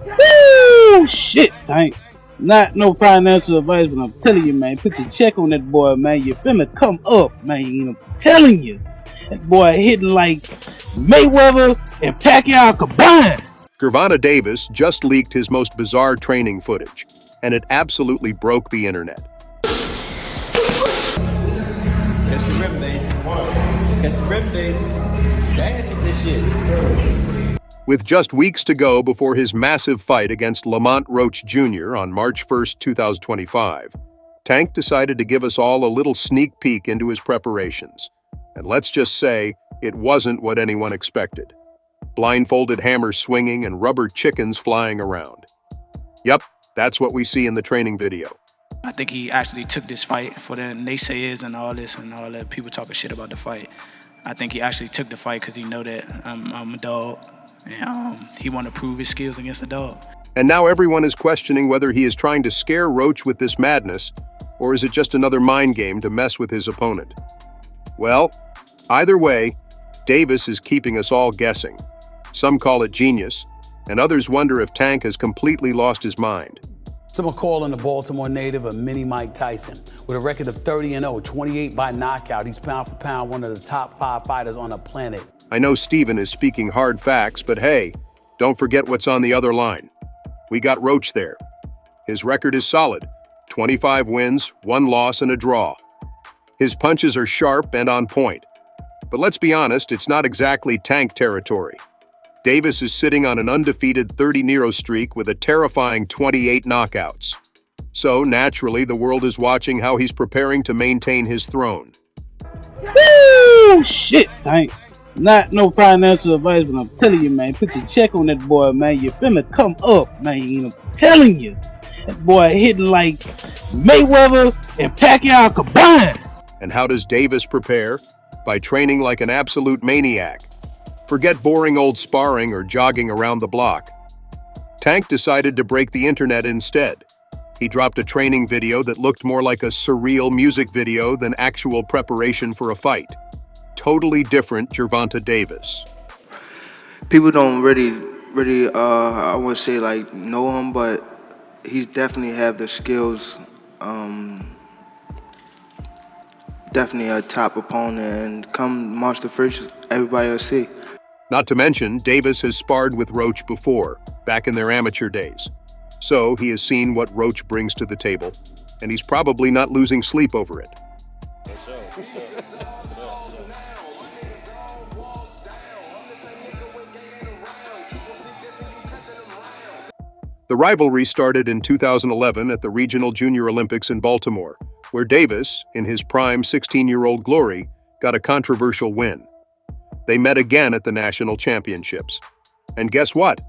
Woo! Shit, Tank. Not no financial advice, but I'm telling you, man, put the check on that boy, man. You finna come up, man. I'm telling you. That boy hitting like Mayweather and Pacquiao combined. Gervonta Davis just leaked his most bizarre training footage, and it absolutely broke the internet. Catch the rim, baby. Catch the rim, baby. Dance with this shit. With just weeks to go before his massive fight against Lamont Roach Jr. on March 1st, 2025, Tank decided to give us all a little sneak peek into his preparations. And let's just say, it wasn't what anyone expected. Blindfolded hammers swinging and rubber chickens flying around. Yep, that's what we see in the training video. I think he actually took this fight for the naysayers and all this and all that people talking shit about the fight. I think he actually took the fight because he know that I'm a dog. And he want to prove his skills against the dog. And now everyone is questioning whether he is trying to scare Roach with this madness, or is it just another mind game to mess with his opponent? Well, either way, Davis is keeping us all guessing. Some call it genius, and others wonder if Tank has completely lost his mind. Some are calling the Baltimore native a mini Mike Tyson. With a record of 30-0, 28 by knockout, he's pound for pound one of the top 5 fighters on the planet. I know Steven is speaking hard facts, but hey, don't forget what's on the other line. We got Roach there. His record is solid, 25 wins, 1 loss, and a draw. His punches are sharp and on point. But let's be honest, it's not exactly Tank territory. Davis is sitting on an undefeated 30-0 streak with a terrifying 28 knockouts. So, naturally, the world is watching how he's preparing to maintain his throne. Woo! Shit, Tank. Not no financial advice, but I'm telling you, man, put the check on that boy, man. You finna come up, man. I'm telling you. That boy hitting like Mayweather and Pacquiao combined. And how does Davis prepare? By training like an absolute maniac. Forget boring old sparring or jogging around the block. Tank decided to break the internet instead. He dropped a training video that looked more like a surreal music video than actual preparation for a fight. Totally different Gervonta Davis. People don't really, I would say like know him, but he definitely have the skills. Definitely a top opponent, and come March the 1st, everybody will see. Not to mention, Davis has sparred with Roach before, back in their amateur days. So he has seen what Roach brings to the table, and he's probably not losing sleep over it. The rivalry started in 2011 at the Regional Junior Olympics in Baltimore, where Davis, in his prime 16-year-old glory, got a controversial win. They met again at the national championships. And guess what?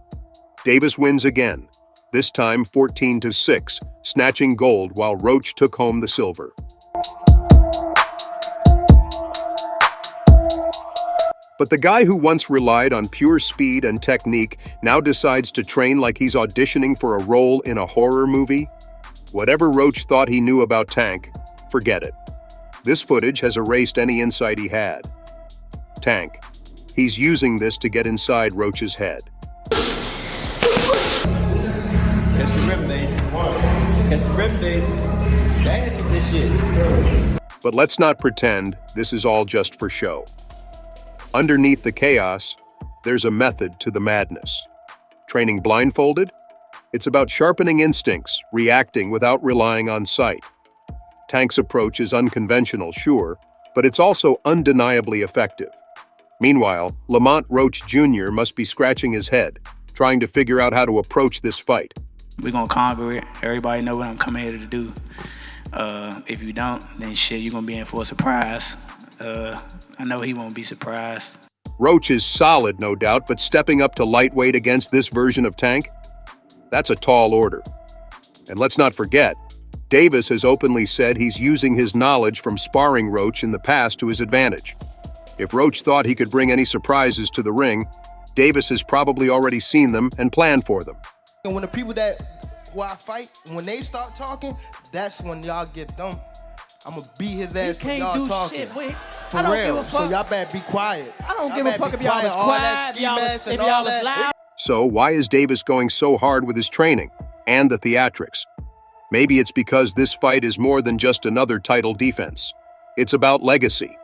Davis wins again, this time 14-6, snatching gold while Roach took home the silver. But the guy who once relied on pure speed and technique now decides to train like he's auditioning for a role in a horror movie? Whatever Roach thought he knew about Tank, forget it. This footage has erased any insight he had. Tank. He's using this to get inside Roach's head. Catch the rim, baby. Catch the rim, baby. Dance with this shit. But let's not pretend this is all just for show. Underneath the chaos, there's a method to the madness. Training blindfolded? It's about sharpening instincts, reacting without relying on sight. Tank's approach is unconventional, sure, but it's also undeniably effective. Meanwhile, Lamont Roach Jr. must be scratching his head, trying to figure out how to approach this fight. We're gonna conquer it. Everybody know what I'm coming here to do. If you don't, then shit, you're gonna be in for a surprise. I know he won't be surprised. Roach is solid, no doubt, but stepping up to lightweight against this version of Tank? That's a tall order. And let's not forget, Davis has openly said he's using his knowledge from sparring Roach in the past to his advantage. If Roach thought he could bring any surprises to the ring, Davis has probably already seen them and planned for them. And when the people who I fight, when they start talking, that's when y'all get them. I'm gonna beat his ass for y'all talking. Shit, wait. For real. So y'all better be quiet. I don't give a fuck if y'all was quiet, if y'all was loud. So why is Davis going so hard with his training and the theatrics? Maybe it's because this fight is more than just another title defense. It's about legacy.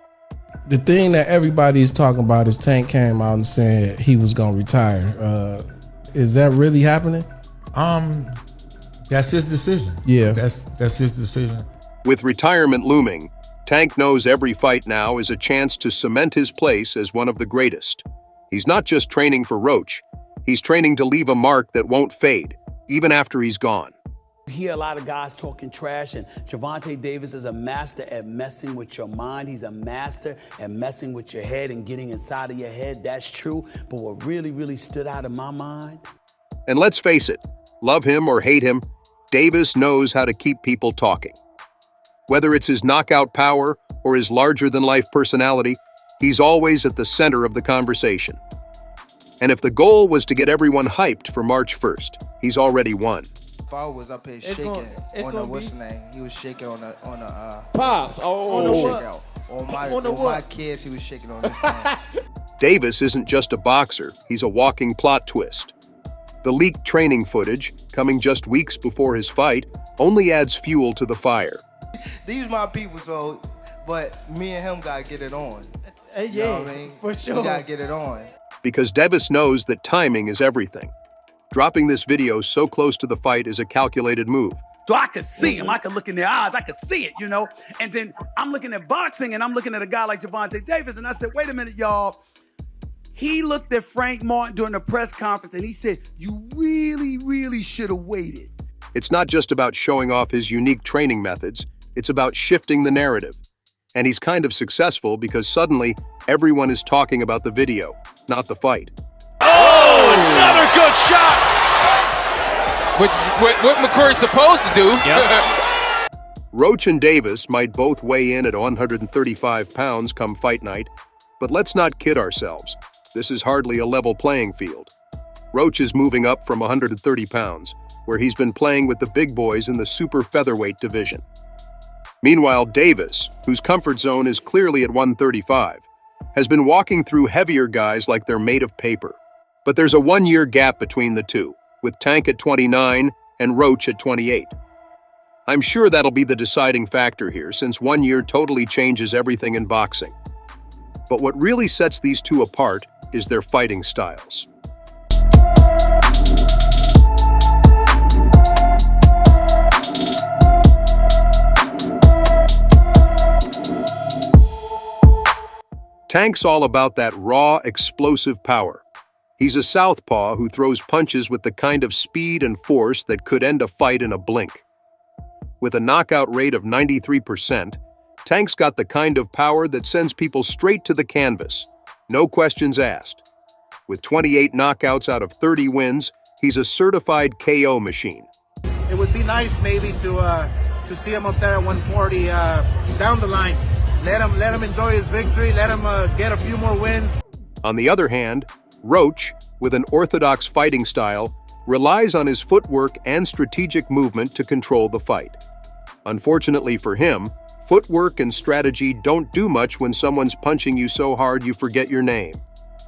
The thing that everybody is talking about is Tank came out and said he was going to retire. Is that really happening? That's his decision. Yeah. That's his decision. With retirement looming, Tank knows every fight now is a chance to cement his place as one of the greatest. He's not just training for Roach, he's training to leave a mark that won't fade, even after he's gone. You hear a lot of guys talking trash, and Gervonta Davis is a master at messing with your mind. He's a master at messing with your head and getting inside of your head. That's true. But what really, really stood out in my mind. And let's face it, love him or hate him, Davis knows how to keep people talking. Whether it's his knockout power or his larger-than-life personality, he's always at the center of the conversation. And if the goal was to get everyone hyped for March 1st, he's already won. I was up here shaking on the what's the name? He was shaking on the Pops. On my kids, he was shaking on this thing. Davis isn't just a boxer, he's a walking plot twist. The leaked training footage, coming just weeks before his fight, only adds fuel to the fire. These my people, but me and him gotta get it on. Yeah, you know what I mean? For sure. We gotta get it on. Because Davis knows that timing is everything. Dropping this video so close to the fight is a calculated move. So I could see him, I could look in their eyes, I could see it, And then I'm looking at boxing and I'm looking at a guy like Gervonta Davis and I said, wait a minute, y'all. He looked at Frank Martin during the press conference and he said, you really, really should have waited. It's not just about showing off his unique training methods, it's about shifting the narrative. And he's kind of successful because suddenly everyone is talking about the video, not the fight. Oh, another good shot! Which is what McCrory's supposed to do. Yep. Roach and Davis might both weigh in at 135 pounds come fight night, but let's not kid ourselves. This is hardly a level playing field. Roach is moving up from 130 pounds, where he's been playing with the big boys in the super featherweight division. Meanwhile, Davis, whose comfort zone is clearly at 135, has been walking through heavier guys like they're made of paper. But there's a 1-year gap between the two, with Tank at 29 and Roach at 28. I'm sure that'll be the deciding factor here, since 1 year totally changes everything in boxing. But what really sets these two apart is their fighting styles. Tank's all about that raw, explosive power. He's a southpaw who throws punches with the kind of speed and force that could end a fight in a blink. With a knockout rate of 93%, Tank's got the kind of power that sends people straight to the canvas, no questions asked. With 28 knockouts out of 30 wins, he's a certified KO machine. It would be nice maybe to see him up there at 140 down the line. Let him enjoy his victory, let him get a few more wins. On the other hand, Roach, with an orthodox fighting style, relies on his footwork and strategic movement to control the fight. Unfortunately for him, footwork and strategy don't do much when someone's punching you so hard you forget your name.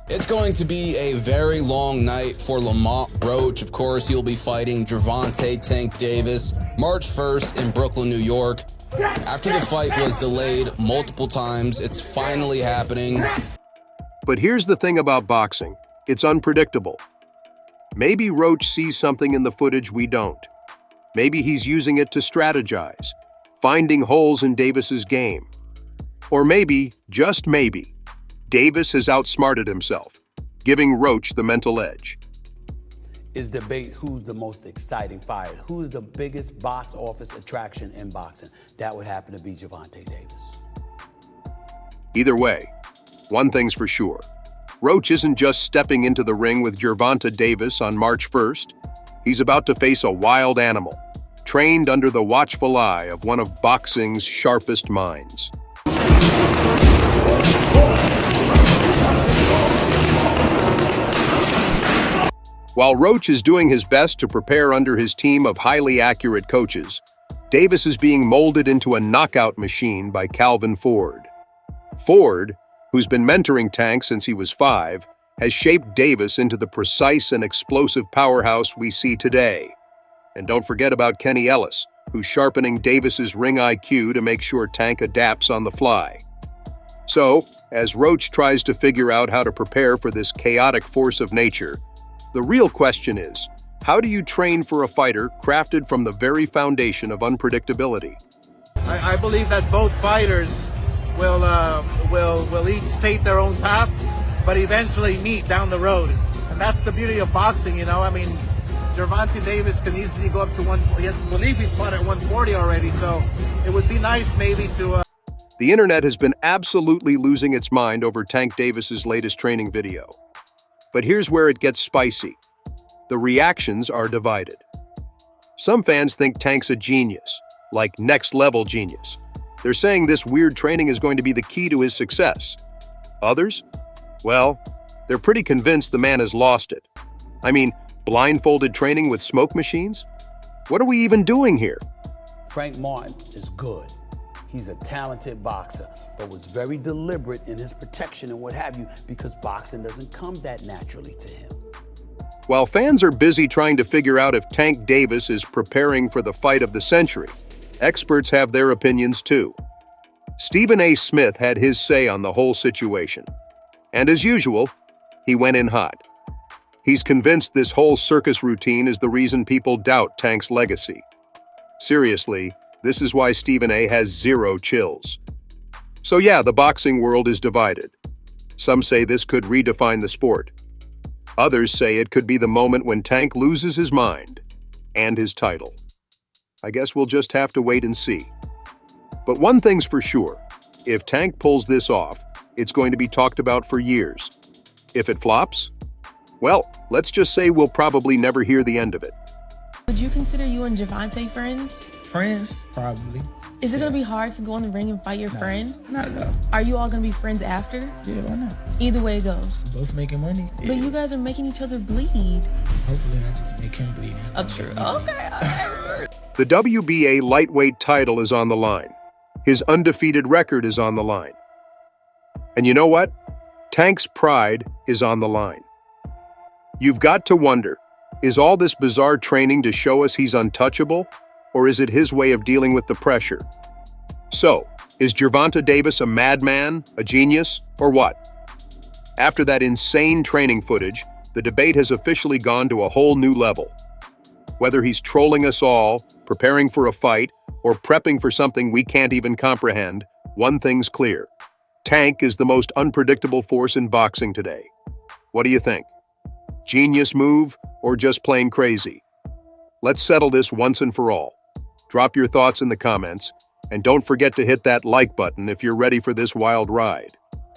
It's going to be a very long night for Lamont Roach. Of course, he'll be fighting Gervonta Tank Davis March 1st in Brooklyn, New York. After the fight was delayed multiple times, it's finally happening. But here's the thing about boxing. It's unpredictable. Maybe Roach sees something in the footage we don't. Maybe he's using it to strategize, finding holes in Davis's game. Or maybe, just maybe, Davis has outsmarted himself, giving Roach the mental edge. Is debate who's the most exciting fighter, who's the biggest box office attraction in boxing. That would happen to be Gervonta Davis. Either way, one thing's for sure. Roach isn't just stepping into the ring with Gervonta Davis on March 1st. He's about to face a wild animal, trained under the watchful eye of one of boxing's sharpest minds. While Roach is doing his best to prepare under his team of highly accurate coaches, Davis is being molded into a knockout machine by Calvin Ford. Ford, who's been mentoring Tank since he was 5, has shaped Davis into the precise and explosive powerhouse we see today. And don't forget about Kenny Ellis, who's sharpening Davis's ring IQ to make sure Tank adapts on the fly. So, as Roach tries to figure out how to prepare for this chaotic force of nature, the real question is, how do you train for a fighter crafted from the very foundation of unpredictability? I believe that both fighters will each take their own path, but eventually meet down the road. And that's the beauty of boxing, you know. I mean, Gervonta Davis can easily go up to I believe he's fought at 140 already, so it would be nice maybe to... The internet has been absolutely losing its mind over Tank Davis's latest training video. But here's where it gets spicy. The reactions are divided. Some fans think Tank's a genius, like next-level genius. They're saying this weird training is going to be the key to his success. Others? Well, they're pretty convinced the man has lost it. I mean, blindfolded training with smoke machines? What are we even doing here? Frank Martin is good. He's a talented boxer, but was very deliberate in his protection and what have you, because boxing doesn't come that naturally to him. While fans are busy trying to figure out if Tank Davis is preparing for the fight of the century, experts have their opinions too. Stephen A. Smith had his say on the whole situation. And as usual, he went in hot. He's convinced this whole circus routine is the reason people doubt Tank's legacy. Seriously, this is why Stephen A. has zero chills. So yeah, the boxing world is divided. Some say this could redefine the sport. Others say it could be the moment when Tank loses his mind and his title. I guess we'll just have to wait and see. But one thing's for sure, if Tank pulls this off, it's going to be talked about for years. If it flops, well, let's just say we'll probably never hear the end of it. Would you consider you and Gervonta friends? Friends? Probably. Is it going to be hard to go in the ring and fight your friend? Not at all. Are you all going to be friends after? Yeah, why not? Either way it goes. Both making money. Yeah. But you guys are making each other bleed. Hopefully I just make him bleed. Oh, true. Okay. The WBA lightweight title is on the line. His undefeated record is on the line. And you know what? Tank's pride is on the line. You've got to wonder, is all this bizarre training to show us he's untouchable, or is it his way of dealing with the pressure? So, is Gervonta Davis a madman, a genius, or what? After that insane training footage, the debate has officially gone to a whole new level. Whether he's trolling us all, preparing for a fight, or prepping for something we can't even comprehend, one thing's clear. Tank is the most unpredictable force in boxing today. What do you think? Genius move, or just plain crazy? Let's settle this once and for all. Drop your thoughts in the comments, and don't forget to hit that like button if you're ready for this wild ride.